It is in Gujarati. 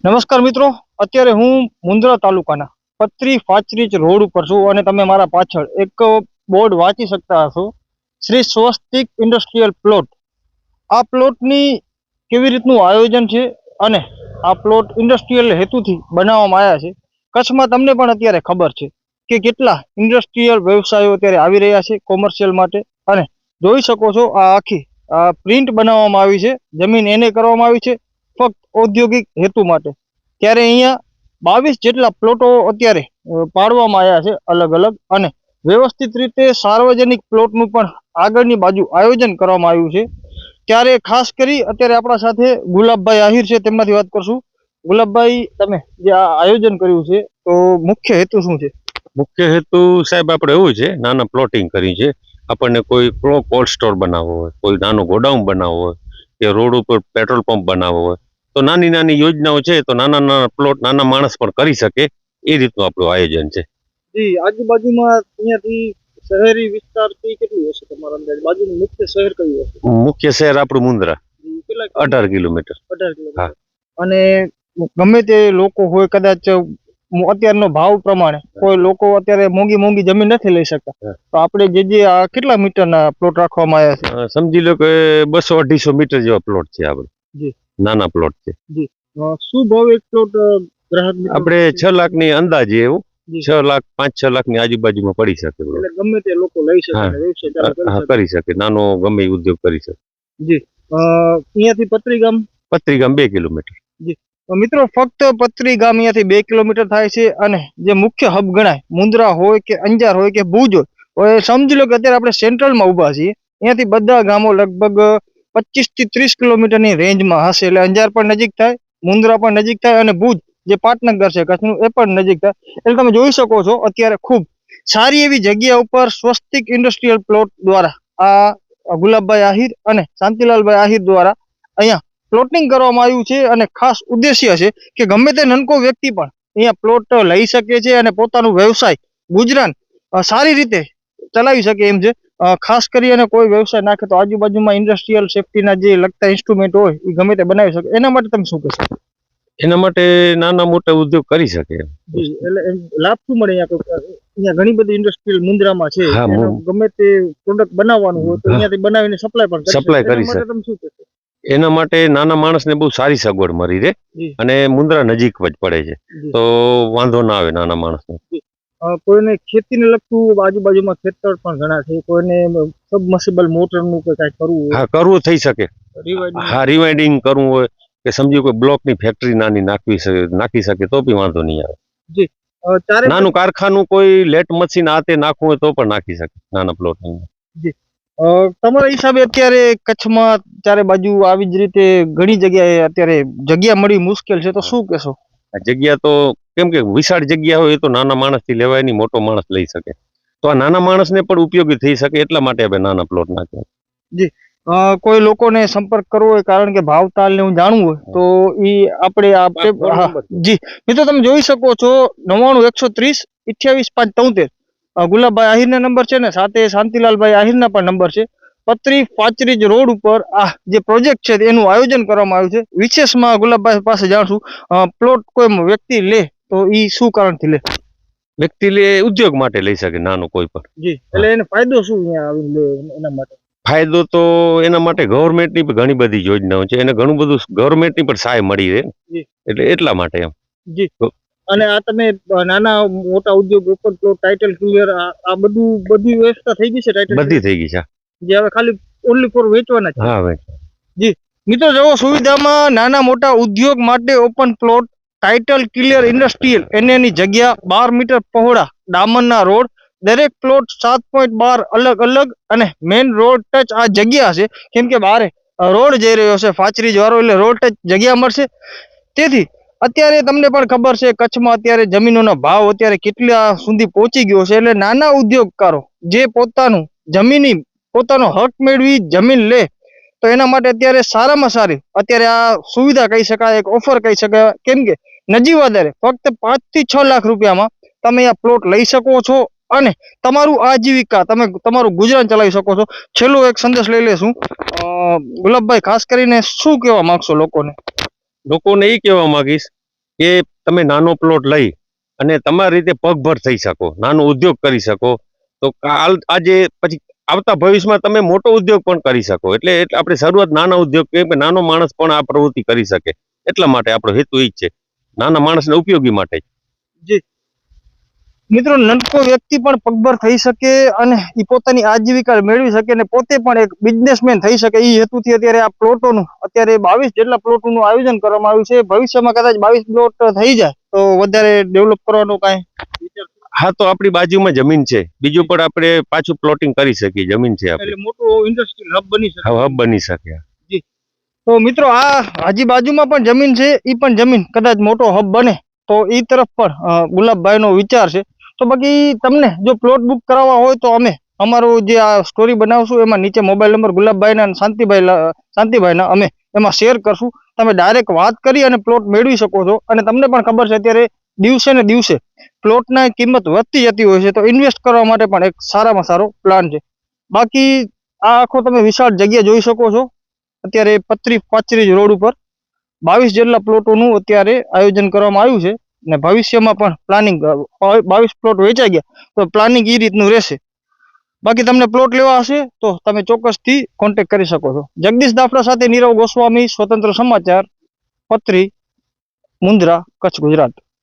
નમસ્કાર મિત્રો, અત્યારે હું મુન્દ્રા તાલુકાના પત્રી ફાચરીજ રોડ ઉપર છું અને તમે મારા પાછળ એક બોર્ડ વાંચી શકતા હશો, શ્રી સ્વસ્તિક ઇન્ડસ્ટ્રીયલ પ્લોટ. આ પ્લોટની કેવી રીતનું આયોજન છે અને આ પ્લોટ ઇન્ડસ્ટ્રીયલ હેતુથી બનાવવામાં આવ્યા છે. કચ્છમાં તમને પણ અત્યારે ખબર છે કે કેટલા ઇન્ડસ્ટ્રીયલ વ્યવસાયો અત્યારે આવી રહ્યા છે કોમર્શિયલ માટે. અને જોઈ શકો છો આ આખી પ્રિન્ટ બનાવવામાં આવી છે, જમીન એને કરવામાં આવી છે ફક્ત ઔદ્યોગિક હેતુ માટે. ત્યારે અહીંયા 22 જેટલા પ્લોટો અત્યારે પાડવામાં આવ્યા છે અલગ અલગ, અને વ્યવસ્થિત રીતે સાર્વજનિક પ્લોટનું પણ આગળની બાજુ આયોજન કરવામાં આવ્યું છે. ત્યારે ખાસ કરી અત્યારે આપણા સાથે ગુલાબભાઈ આહિર છે, તેમનાથી વાત કરશું. ગુલાબભાઈ, તમે જે આ આયોજન કર્યું છે તો મુખ્ય હેતુ શું છે? મુખ્ય હેતુ સાહેબ આપણે એવું છે, નાના પ્લોટિંગ કરી છે. આપણને કોઈ કોલ્ડ સ્ટોર બનાવવો હોય, કોઈ નાનું ગોડાઉન બનાવવો હોય, કે રોડ ઉપર પેટ્રોલ પંપ બનાવવો હોય, તો નાની નાની યોજનાઓ છે. તો નાના નાના પ્લોટ નાના માણસ પણ કરી શકે એ રીતનું આપણું આયોજન છે. જી, આજુબાજુમાં અહીંયાથી શહેરી વિસ્તારથી કેટલું હશે તમારા અંદાજ? બાજુનું મુખ્ય શહેર કયું હશે? મુખ્ય શહેર આપણું મુન્દ્રા, કેટલા? 18 કિલોમીટર. 18 કિલોમીટર. અને ગમે તે લોકો હોય, કદાચ અત્યારનો ભાવ પ્રમાણે કોઈ લોકો અત્યારે મોંઘી મોંઘી જમીન નથી લઈ શકતા, તો આપણે જે આ કેટલા મીટરના પ્લોટ રાખવામાં આવ્યા છે? સમજી લો કે 200-250 મીટર જેવા પ્લોટ છે આપણે. જી, નાના પ્લોટ છે. જી. શું ભાવ એક પ્લોટ ગ્રાહક? આપણે 6 લાખની અંદાજે એવું 6 લાખ 5-6 લાખની આજુબાજુમાં પડી શકે. એટલે ગમે તે લોકો લઈ શકે અને વ્યવસાય ચાલુ કરી શકે, નાનો ગમે ઉદ્યોગ કરી શકે. જી. અહીંયાથી પત્રીગામ 2 કિલોમીટર. જી. મિત્રો, ફક્ત પત્રીગામ અહીંયાથી 2 કિલોમીટર થાય છે. અને જે મુખ્ય હબ ગણાય, મુન્દ્રા હોય કે અંજાર હોય કે ભુજ હોય, સમજી લો કે અત્યારે આપણે સેન્ટ્રલમાં ઊભા છીએ. અહીંયાથી બધા ગામો લગભગ 25 થી 30 કિલોમીટરની રેન્જમાં હશે. એટલે અંજાર પણ નજીક થાય, મુન્દ્રા પણ નજીક થાય, અને ભુજ જે પાટનગર છે કચ્છનું એ પણ નજીક થાય. એટલે તમે જોઈ શકો છો અત્યારે ખૂબ સારી એવી જગ્યા ઉપર સ્વસ્તિક ઇન્ડસ્ટ્રીયલ પ્લોટ દ્વારા આ ગુલાબભાઈ આહિર અને શાંતિલાલભાઈ આહિર દ્વારા અહીંયા પ્લોટિંગ કરવામાં આવ્યું છે. અને ખાસ ઉદ્દેશ્ય છે કે ગમે તે નાનકો વ્યક્તિ પણ અહીંયા પ્લોટ લઈ શકે છે અને પોતાનું વ્યવસાય ગુજરાન સારી રીતે ચલાવી શકે એમ છે. ખાસ કરીને કોઈ વ્યવસાય નાખે તો આજુબાજુમાં ઇન્ડસ્ટ્રીયલ સેફ્ટીના જે લગતા ઇન્સ્ટ્રુમેન્ટ હોય એ ગમે તે બનાવી શકે. એના માટે તમે શું કહેશો? એના માટે નાના મોટા ઉદ્યોગ કરી શકે. એટલે લાભ શું મળે? અહીંયા ઘણી બધી ઇન્ડસ્ટ્રીયલ મુન્દ્રામાં છે, ગમે તે પ્રોડક્ટ બનાવવાનું હોય તો અહીંયાથી બનાવીને સપ્લાય કરી શકે. તમે શું કહેશો? એના માટે નાના માણસને બહુ સારી સગવડ મળી રહે, અને મુન્દ્રા નજીક જ પડે છે, તો વાંધો ના આવે નાના માણસને. કોઈને ખેતીને લગતું આજુબાજુમાં ખેતર પણ ઘણા છે, કોઈને સબમર્સિબલ મોટરનું કે કાંઈ કરવું હોય, હા, કરવું થઈ શકે. હા, રિવાઇન્ડિંગ કરવું હોય કે સમજી કોઈ બ્લોકની ફેક્ટરી નાની નાખી શકે તો બી વાંધો નહીં આવે. જી. નાનું કારખાનું કોઈ લેટ મશીન આતે નાખવું હોય તો પણ નાખી શકે નાના પ્લોટ. જી. તમારા હિસાબે અત્યારે કચ્છમાં ચારે બાજુ આવી જ રીતે ઘણી જગ્યાએ અત્યારે જગ્યા મળી મુશ્કેલ છે, તો શું કહેશો? જગ્યા તો કેમ કે વિશાળ જગ્યા હોય તો નાના માણસથી લેવાય નહીં, મોટો માણસ લઈ શકે. તો આ નાના માણસને પણ ઉપયોગી થઈ શકે એટલા માટે આપણે નાના પ્લોટ નાખ્યા. જી. કોઈ લોકોને સંપર્ક કરવો હોય, કારણ કે ભાવતાલ ને હું જાણવું હોય તો ઈ આપણે જી મિત્રો તમે જોઈ શકો છો 99-130-28-573 ગુલાબભાઈ આહિરના નંબર છે ને સાથે શાંતિલાલભાઈ આહિરના પણ નંબર છે. પત્રી ફાચરીજ રોડ ઉપર આ જે પ્રોજેક્ટ છે એનું આયોજન કરવામાં આવ્યું છે. વિશેષમાં ગુલાબભાઈ પાસે જાણશું, પ્લોટ કોઈ વ્યક્તિ લે તો ઈ શું કારણથી લે? વ્યક્તિ લે ઉદ્યોગ માટે લઈ શકે, નાનો કોઈ પણ. જી. એટલે એને ફાયદો શું અહીંયા આવીને લે? એના માટે ફાયદો તો એના માટે ગવર્મેન્ટની ઘણી બધી યોજનાઓ છે, એને ઘણું બધું ગવર્મેન્ટની પણ સહાય મળી રહે, એટલે એટલા માટે એમ. જી. અને આ તમે નાના મોટા ઉદ્યોગ ઓપન પ્લોટ ટાઇટલ ક્લિયર આ બધી વ્યવસ્થા થઈ ગઈ છે? ટાઇટલ બધી થઈ ગઈ છે. જે હવે ખાલી ઓનલી ફોર વેચવાના છે. હા, જી મિત્રો, જો સુવિધામાં નાના મોટા ઉદ્યોગ માટે open plot title clear industrial એની જગ્યા 12 મીટર પહોળા ડામરના રોડ, દરેક પ્લોટ 7.12 અલગ અલગ, અને મેઇન રોડ ટચ આ જગ્યા છે, કેમ કે બારે રોડ જઈ રહ્યો છે ફાચરીજ વાળો, એટલે રોડ ટચ જગ્યા મળશે. તેથી અત્યારે તમને પણ ખબર છે કચ્છમાં અત્યારે જમીનોનો ભાવ અત્યારે કેટલા સુધી પહોંચી ગયો છે. એટલે નાના ઉદ્યોગકારો જે પોતાનું જમીની પોતાનો હક મેળવી જમીન લે તો એના માટે અત્યારે સારામાં સારી અત્યારે આ સુવિધા કહી શકાય, એક ઓફર કહી શકાય. કેમ કે નજીવા દરે ફક્ત 5 થી 6 લાખ રૂપિયામાં તમે આ પ્લોટ લઈ શકો છો અને તમારું આજીવિકા તમે તમારું ગુજરાન ચલાવી શકો છો. છેલ્લો એક સંદેશ લઈ લેશું. ગુલાબભાઈ, ખાસ કરીને શું કહેવા માંગશો લોકોને? લોકોને એ કહેવા માંગીશ કે તમે નાનો પ્લોટ લઈ અને તમારી રીતે પગભર થઈ શકો, નાનો ઉદ્યોગ કરી શકો, તો આજે પછી આવતા ભવિષ્યમાં તમે મોટો ઉદ્યોગ પણ કરી શકો. એટલે આપણે શરૂઆત નાના ઉદ્યોગ કેમ કે નાનો માણસ પણ આ પ્રવૃત્તિ કરી શકે, એટલા માટે આપણો હેતુ એ જ છે, નાના માણસને ઉપયોગી માટે. જી મિત્રો, નાનકો વ્યક્તિ પણ પગભર થઈ શકે અને એ પોતાની આજીવિકા મેળવી શકે અને પોતે પણ એક બિઝનેસમેન થઈ શકે, એ હેતુથી અત્યારે આ પ્લોટોનું અત્યારે 22 જેટલા પ્લોટોનું આયોજન કરવામાં આવ્યું છે. ભવિષ્યમાં કદાચ 22 પ્લોટ થઈ જાય તો વધારે ડેવલપ કરવાનું કાંઈ વિચાર? હા, તો આપણી બાજુમાં જમીન છે, બીજું પણ આપણે પાછું પ્લોટિંગ કરી શકીએ, જમીન છે આપણે, એટલે મોટું ઇન્ડસ્ટ્રીયલ હબ બની શકે. હબ બની શકે. તો મિત્રો, આ હાજી બાજુમાં પણ જમીન છે, એ પણ જમીન કદાચ મોટો હબ બને તો એ તરફ પણ ગુલાબભાઈનો વિચાર છે. તો બાકી તમને જો પ્લોટ બુક કરાવવા હોય તો અમે અમારું જે આ સ્ટોરી બનાવશું એમાં નીચે મોબાઈલ નંબર ગુલાબભાઈના અને શાંતિભાઈના અમે એમાં શેર કરશું. તમે ડાયરેક્ટ વાત કરી અને પ્લોટ મેળવી શકો છો. અને તમને પણ ખબર છે અત્યારે દિવસે ને દિવસે પ્લોટના કિંમત વધતી જતી હોય છે, તો ઇન્વેસ્ટ કરવા માટે પણ એક સારામાં સારો પ્લાન છે. બાકી આ આખો તમે વિશાળ જગ્યા જોઈ શકો છો. અત્યારે પત્રી પાચરી રોડ ઉપર 22 જેટલા પ્લોટોનું અત્યારે આયોજન કરવામાં આવ્યું છે. ને ભવિષ્યમાં પણ પ્લાનિંગ 22 પ્લોટ વેચાઈ ગયા તો પ્લાનિંગ એ રીતનું રહેશે. બાકી તમને પ્લોટ લેવા હશે તો તમે ચોક્કસથી કોન્ટેક્ટ કરી શકો છો. જગદીશ દાફડા સાથે નીરવ ગોસ્વામી, સ્વતંત્ર સમાચાર, પત્રી, મુન્દ્રા, કચ્છ, ગુજરાત.